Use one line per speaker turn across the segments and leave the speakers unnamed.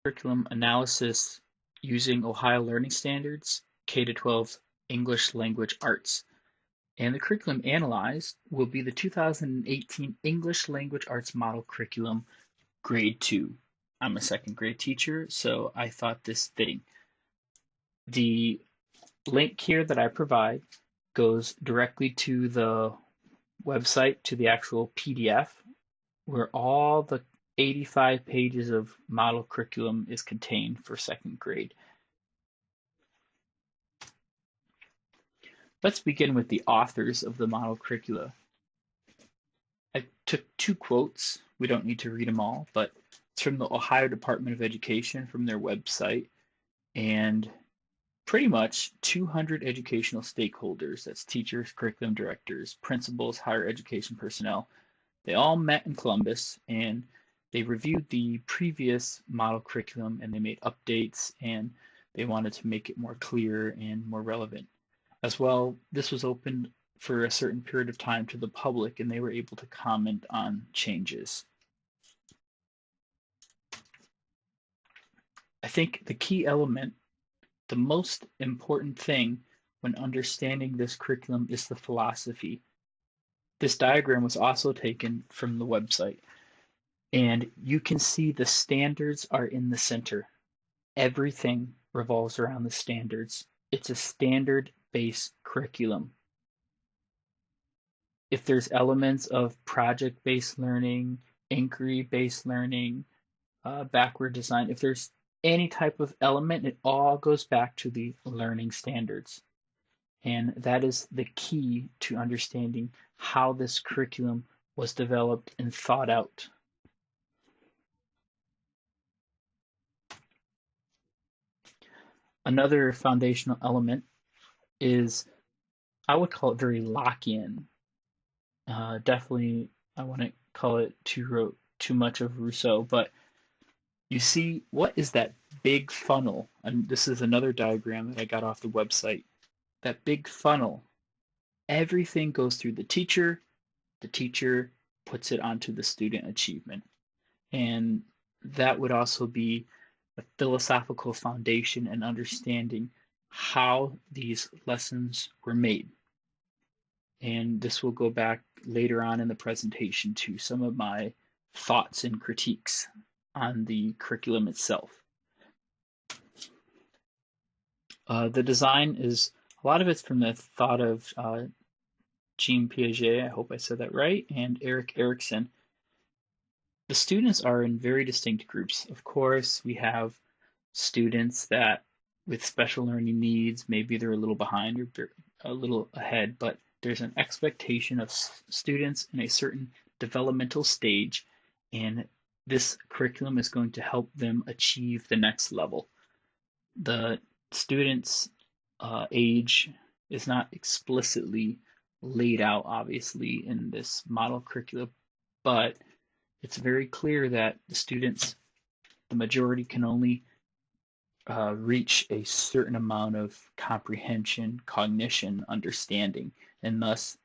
Curriculum analysis using Ohio Learning Standards, K-12 English Language Arts. And the curriculum analyzed will be the 2018 English Language Arts Model Curriculum, Grade 2. I'm a second grade teacher, so I thought this fitting. The link here that I provide goes directly to the website, to the actual PDF, where all the 85 pages of model curriculum is contained for second grade. Let's begin with the authors of the model curricula. I took two quotes. We don't need to read them all, but it's from the Ohio Department of Education from their website, and pretty much 200 educational stakeholders, that's teachers, curriculum directors, principals, higher education personnel, they all met in Columbus and they reviewed the previous model curriculum and they made updates and they wanted to make it more clear and more relevant. As well, this was opened for a certain period of time to the public and they were able to comment on changes. I think the key element, the most important thing when understanding this curriculum is the philosophy. This diagram was also taken from the website, and you can see the standards are in the center. Everything revolves around the standards. It's a standard-based curriculum. If there's elements of project-based learning, inquiry-based learning, backward design, if there's any type of element, it all goes back to the learning standards. And that is the key to understanding how this curriculum was developed and thought out. Another foundational element is, I would call it very lock-in. Definitely, I wouldn't call it too much of Rousseau, but you see, what is that big funnel? And this is another diagram that I got off the website. That big funnel, everything goes through the teacher puts it onto the student achievement. And that would also be a philosophical foundation and understanding how these lessons were made. And this will go back later on in the presentation to some of my thoughts and critiques on the curriculum itself. The design is, a lot of it's from the thought of Jean Piaget, I hope I said that right, and Erik Erikson. The students are in very distinct groups. Of course, we have students that with special learning needs, maybe they're a little behind or a little ahead, but there's an expectation of students in a certain developmental stage, and this curriculum is going to help them achieve the next level. The students' age is not explicitly laid out, obviously, in this model curriculum, but it's very clear that the students, the majority, can only reach a certain amount of comprehension, cognition, understanding, and thus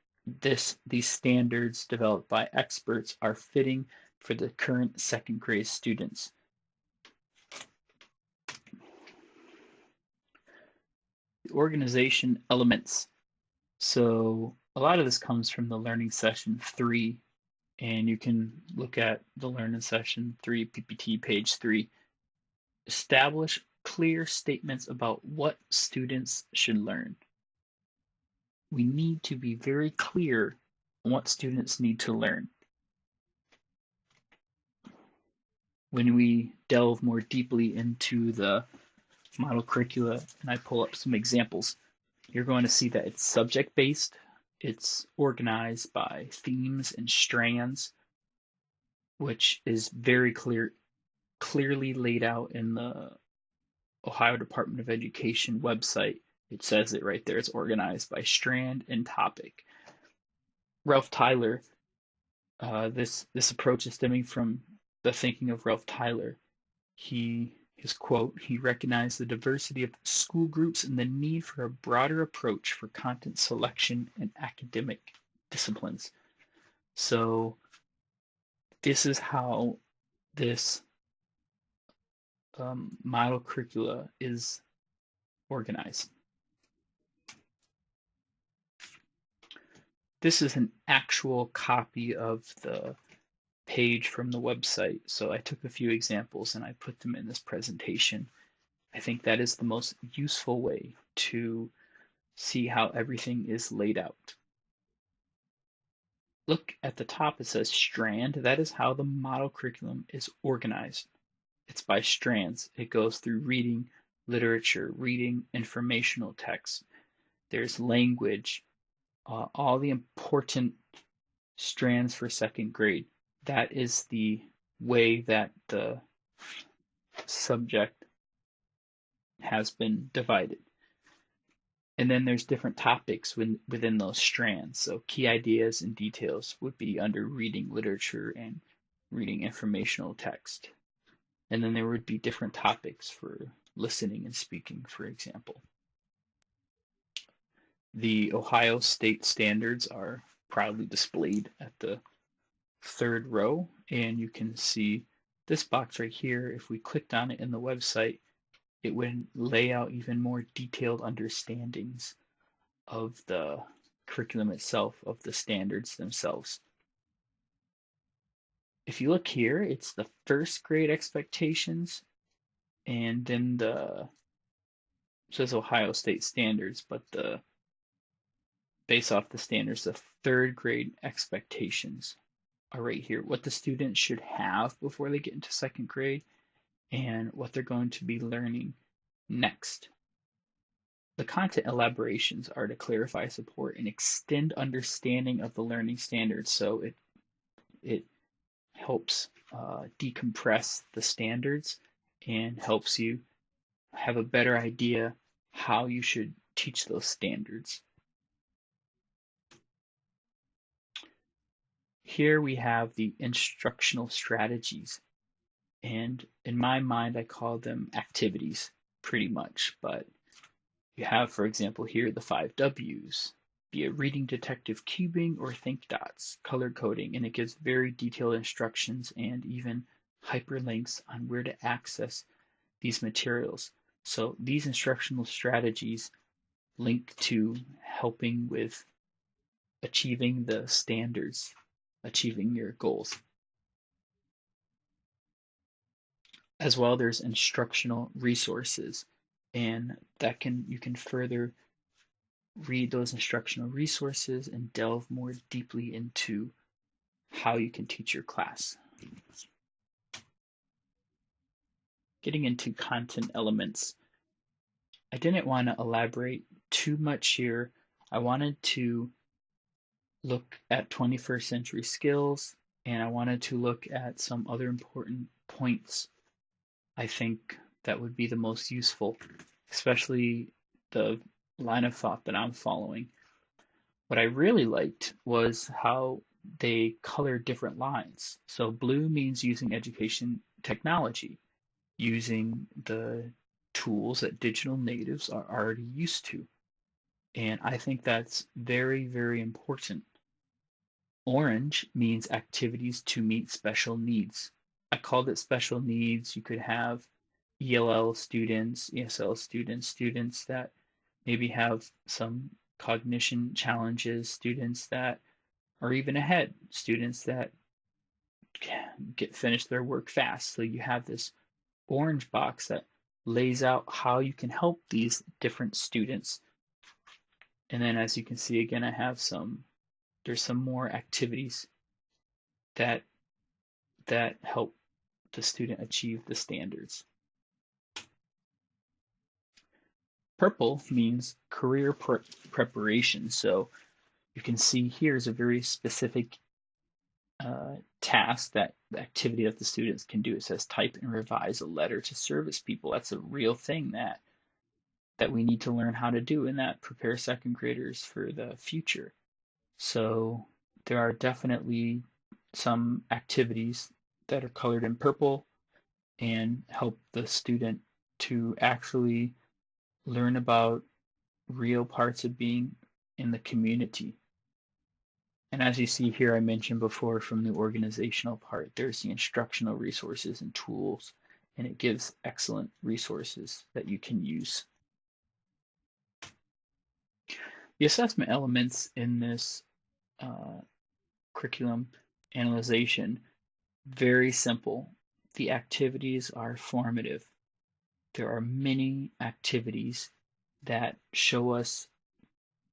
these standards developed by experts are fitting for the current second grade students. The organization elements. So a lot of this comes from the learning session 3, and you can look at the learning session 3 PPT page 3. Establish clear statements about what students should learn. We need to be very clear on what students need to learn. When we delve more deeply into the model curricula and I pull up some examples, you're going to see that it's subject-based, it's organized by themes and strands, which is very clearly laid out in the Ohio Department of Education website. It says it right there. It's organized by strand and topic. Ralph Tyler, this approach is stemming from the thinking of Ralph Tyler. His quote, he recognized the diversity of school groups and the need for a broader approach for content selection and academic disciplines. So this is how this model curricula is organized. This is an actual copy of the page from the website, so I took a few examples and I put them in this presentation. I think that is the most useful way to see how everything is laid out. Look at the top, it says strand. That is how the model curriculum is organized. It's by strands. It goes through reading, literature, reading, informational text. There's language, all the important strands for second grade. That is the way that the subject has been divided. And then there's different topics within those strands. So key ideas and details would be under reading literature and reading informational text. And then there would be different topics for listening and speaking, for example. The Ohio State standards are proudly displayed at the third row, and you can see this box right here. If we clicked on it in the website, it would lay out even more detailed understandings of the curriculum itself, of the standards themselves. If you look here, it's the first grade expectations, and then it says Ohio State standards, but based off the standards, the third grade expectations are right here. What the students should have before they get into second grade and what they're going to be learning next. The content elaborations are to clarify, support, and extend understanding of the learning standards. So it helps decompress the standards and helps you have a better idea how you should teach those standards. Here we have the instructional strategies, and in my mind I call them activities pretty much, but you have, for example, here the 5 W's, be it reading, detective, cubing, or think dots, color coding, and it gives very detailed instructions and even hyperlinks on where to access these materials. So these instructional strategies link to helping with achieving the standards, achieving your goals. As well, there's instructional resources, and you can further read those instructional resources and delve more deeply into how you can teach your class. Getting into content elements, I didn't want to elaborate too much here. I wanted to look at 21st century skills, and I wanted to look at some other important points I think that would be the most useful, especially the line of thought that I'm following. What I really liked was how they colored different lines. So blue means using education technology, using the tools that digital natives are already used to. And I think that's very, very important. Orange means activities to meet special needs. I called it special needs. You could have ELL students, ESL students, students that maybe have some cognition challenges, students that are even ahead, students that finish their work fast. So you have this orange box that lays out how you can help these different students. And then as you can see, again, there's some more activities that help the student achieve the standards. Purple means career preparation. So you can see here is a very specific task, that the activity that the students can do. It says type and revise a letter to service people. That's a real thing that we need to learn how to do, and that prepare second graders for the future. So there are definitely some activities that are colored in purple and help the student to actually learn about real parts of being in the community. And as you see here, I mentioned before from the organizational part, there's the instructional resources and tools and it gives excellent resources that you can use. The assessment elements in this curriculum analyzation, very simple. The activities are formative. There are many activities that show us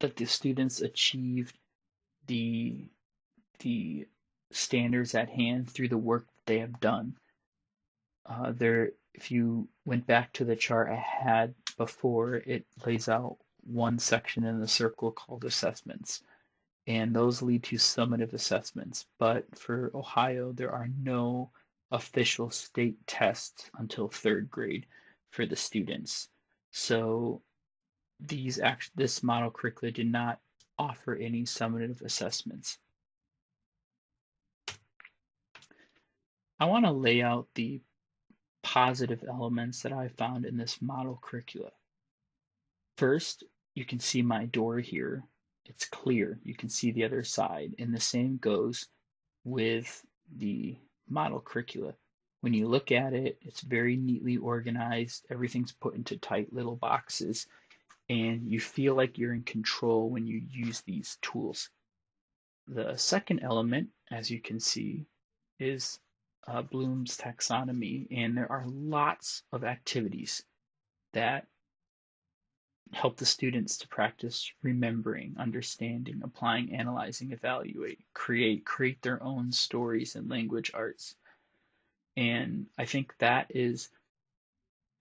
that the students achieved the standards at hand through the work that they have done. If you went back to the chart I had before, it lays out one section in the circle called assessments, and those lead to summative assessments. But for Ohio, there are no official state tests until third grade for the students. So this model curricula did not offer any summative assessments. I want to lay out the positive elements that I found in this model curricula. First, you can see my door here. It's clear. You can see the other side, and the same goes with the model curricula. When you look at it, it's very neatly organized. Everything's put into tight little boxes, and you feel like you're in control when you use these tools. The second element, as you can see, is Bloom's taxonomy, and there are lots of activities that help the students to practice remembering, understanding, applying, analyzing, evaluate, create their own stories and language arts. And I think that is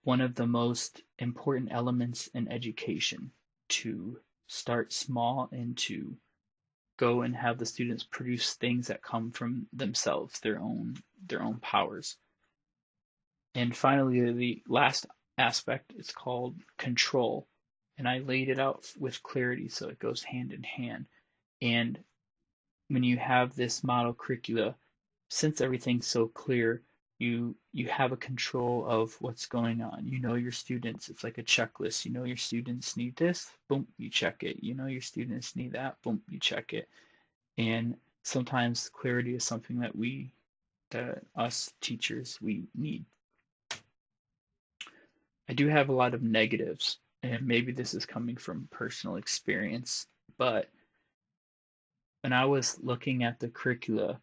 one of the most important elements in education, to start small and to go and have the students produce things that come from themselves, their own powers. And finally, the last aspect is called control. And I laid it out with clarity so it goes hand in hand. And when you have this model curricula, since everything's so clear, you have a control of what's going on. You know your students, it's like a checklist. You know your students need this, boom, you check it. You know your students need that, boom, you check it. And sometimes clarity is something that us teachers, we need. I do have a lot of negatives, and maybe this is coming from personal experience, but when I was looking at the curricula,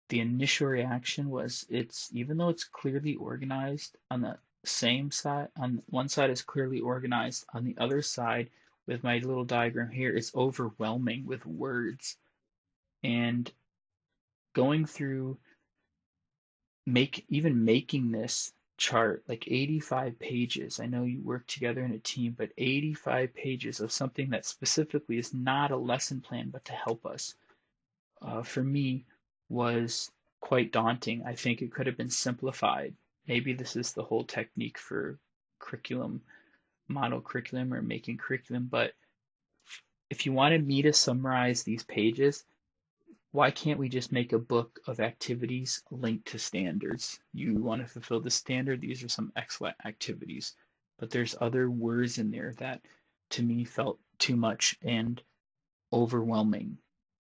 the initial reaction was, even though it's clearly organized on the same side, on one side is clearly organized, on the other side with my little diagram here, it's overwhelming with words. And going through making this chart, like 85 pages. I know you work together in a team, but 85 pages of something that specifically is not a lesson plan, but to help us, for me, was quite daunting. I think it could have been simplified. Maybe this is the whole technique for curriculum, model curriculum, or making curriculum, but if you wanted me to summarize these pages, why can't we just make a book of activities linked to standards? You want to fulfill the standard, these are some excellent activities. But there's other words in there that to me felt too much and overwhelming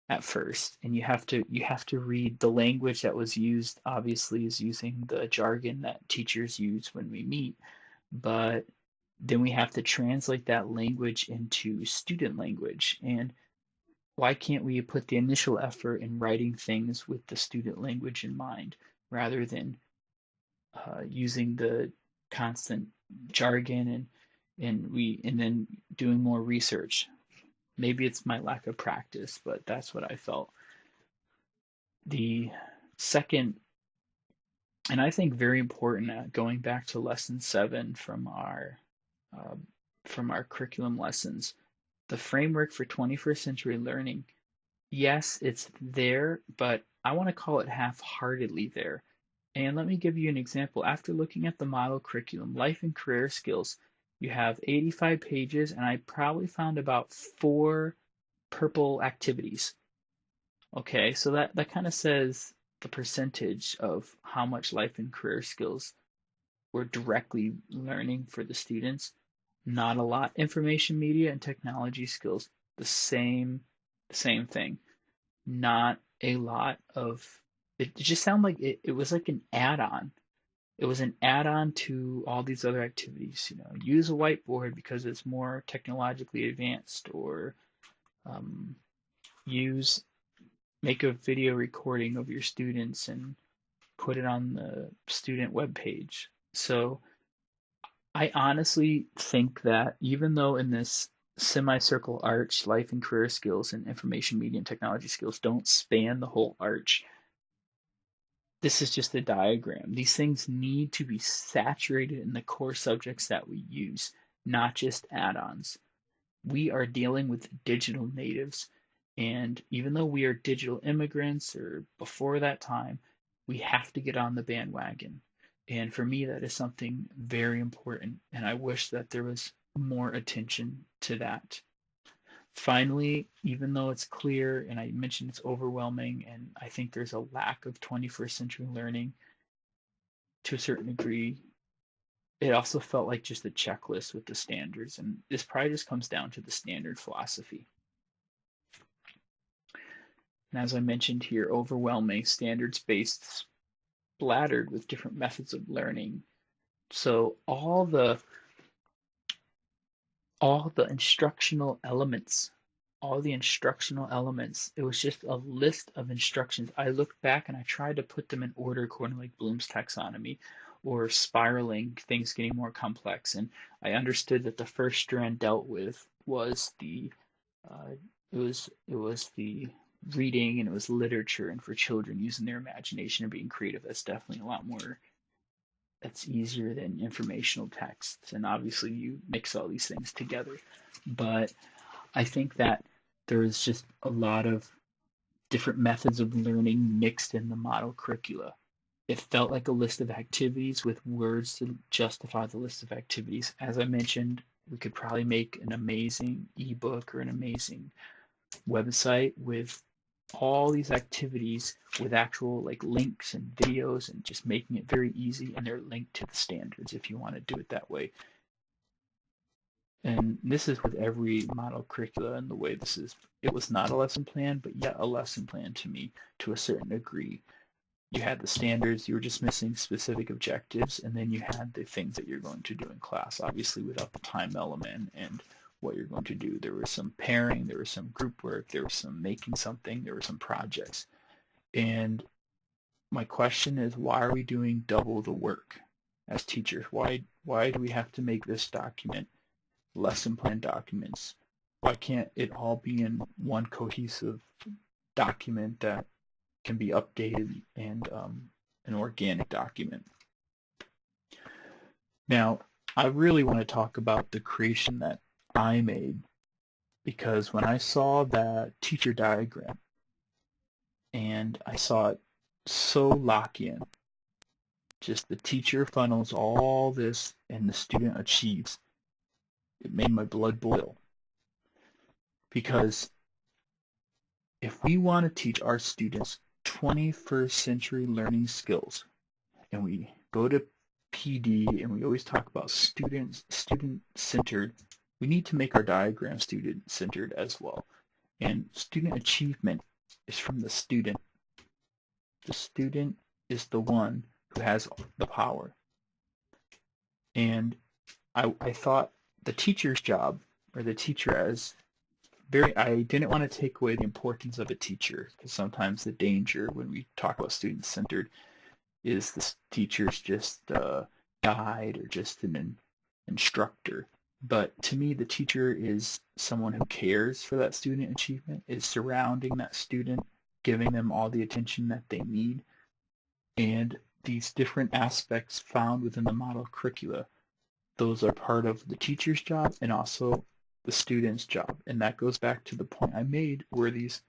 at first. And you have to read the language that was used, obviously is using the jargon that teachers use when we meet, but then we have to translate that language into student language. And why can't we put the initial effort in writing things with the student language in mind, rather than using the constant jargon and then doing more research? Maybe it's my lack of practice, but that's what I felt. The second, and I think very important, going back to lesson 7 from our curriculum lessons, the framework for 21st century learning. Yes, it's there, but I want to call it half-heartedly there. And let me give you an example. After looking at the model curriculum, life and career skills, you have 85 pages, and I probably found about 4 purple activities. Okay, so that kind of says the percentage of how much life and career skills we're directly learning for the students. Not a lot. Information media and technology skills, the same thing. Not a lot of, it just sounded like it was like an add-on. It was an add-on to all these other activities. Use a whiteboard because it's more technologically advanced, or um, use make a video recording of your students and put it on the student webpage. So I honestly think that even though in this semicircle arch, life and career skills and information media and technology skills don't span the whole arch, this is just a diagram. These things need to be saturated in the core subjects that we use, not just add-ons. We are dealing with digital natives, and even though we are digital immigrants or before that time, we have to get on the bandwagon. And for me, that is something very important, and I wish that there was more attention to that. Finally, even though it's clear, and I mentioned it's overwhelming, and I think there's a lack of 21st century learning to a certain degree, it also felt like just a checklist with the standards, and this probably just comes down to the standard philosophy. And as I mentioned here, overwhelming, standards-based, splattered with different methods of learning. So all the instructional elements, it was just a list of instructions. I looked back and I tried to put them in order according to like Bloom's taxonomy, or spiraling, things getting more complex. And I understood that the first strand dealt with was the reading, and it was literature, and for children using their imagination and being creative. That's definitely a lot more, that's easier than informational texts, and obviously you mix all these things together. But I think that there's just a lot of different methods of learning mixed in the model curricula. It felt like a list of activities with words to justify the list of activities. As I mentioned, we could probably make an amazing ebook or an amazing website with all these activities with actual like links and videos, and just making it very easy, and they're linked to the standards if you want to do it that way. And this is with every model curricula, and the way this is, it was not a lesson plan, but yet a lesson plan to me to a certain degree. You had the standards, you were just missing specific objectives, and then you had the things that you're going to do in class, obviously without the time element and what you're going to do. There was some pairing, there was some group work, there was some making something, there were some projects. And my question is, why are we doing double the work as teachers? Why do we have to make this document lesson plan documents? Why can't it all be in one cohesive document that can be updated, and an organic document? Now, I really want to talk about the creation that I made, because when I saw that teacher diagram and I saw it so Lockean, just the teacher funnels all this and the student achieves, it made my blood boil. Because if we want to teach our students 21st century learning skills, and we go to PD and we always talk about student-centered, we need to make our diagram student-centered as well. And student achievement is from the student. The student is the one who has the power. And I thought the teacher's job, or the teacher as I didn't want to take away the importance of a teacher, because sometimes the danger when we talk about student-centered is the teacher's just a guide or just an instructor. But to me, the teacher is someone who cares for that student achievement, is surrounding that student, giving them all the attention that they need. And these different aspects found within the model curricula, those are part of the teacher's job and also the student's job. And that goes back to the point I made, where these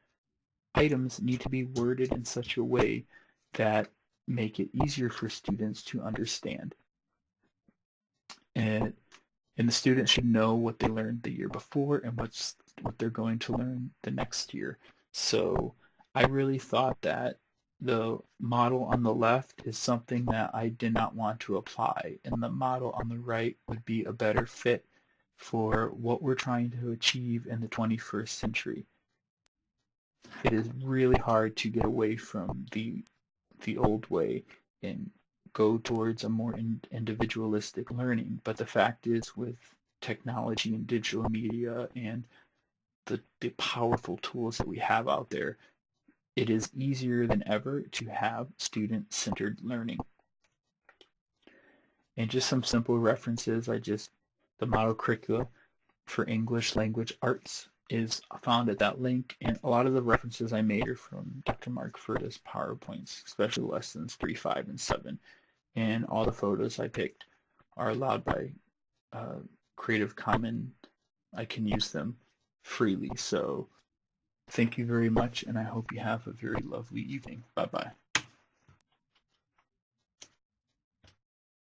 items need to be worded in such a way that make it easier for students to understand. And the students should know what they learned the year before and what they're going to learn the next year. So I really thought that the model on the left is something that I did not want to apply, and the model on the right would be a better fit for what we're trying to achieve in the 21st century. It is really hard to get away from the old way and go towards a more individualistic learning. But the fact is, with technology and digital media and the powerful tools that we have out there, it is easier than ever to have student-centered learning. And just some simple references, the model curricula for English language arts is found at that link, and a lot of the references I made are from Dr. Mark Furta's PowerPoints, especially lessons 3, 5, and 7. And all the photos I picked are allowed by Creative Commons. I can use them freely. So thank you very much, and I hope you have a very lovely evening. Bye-bye.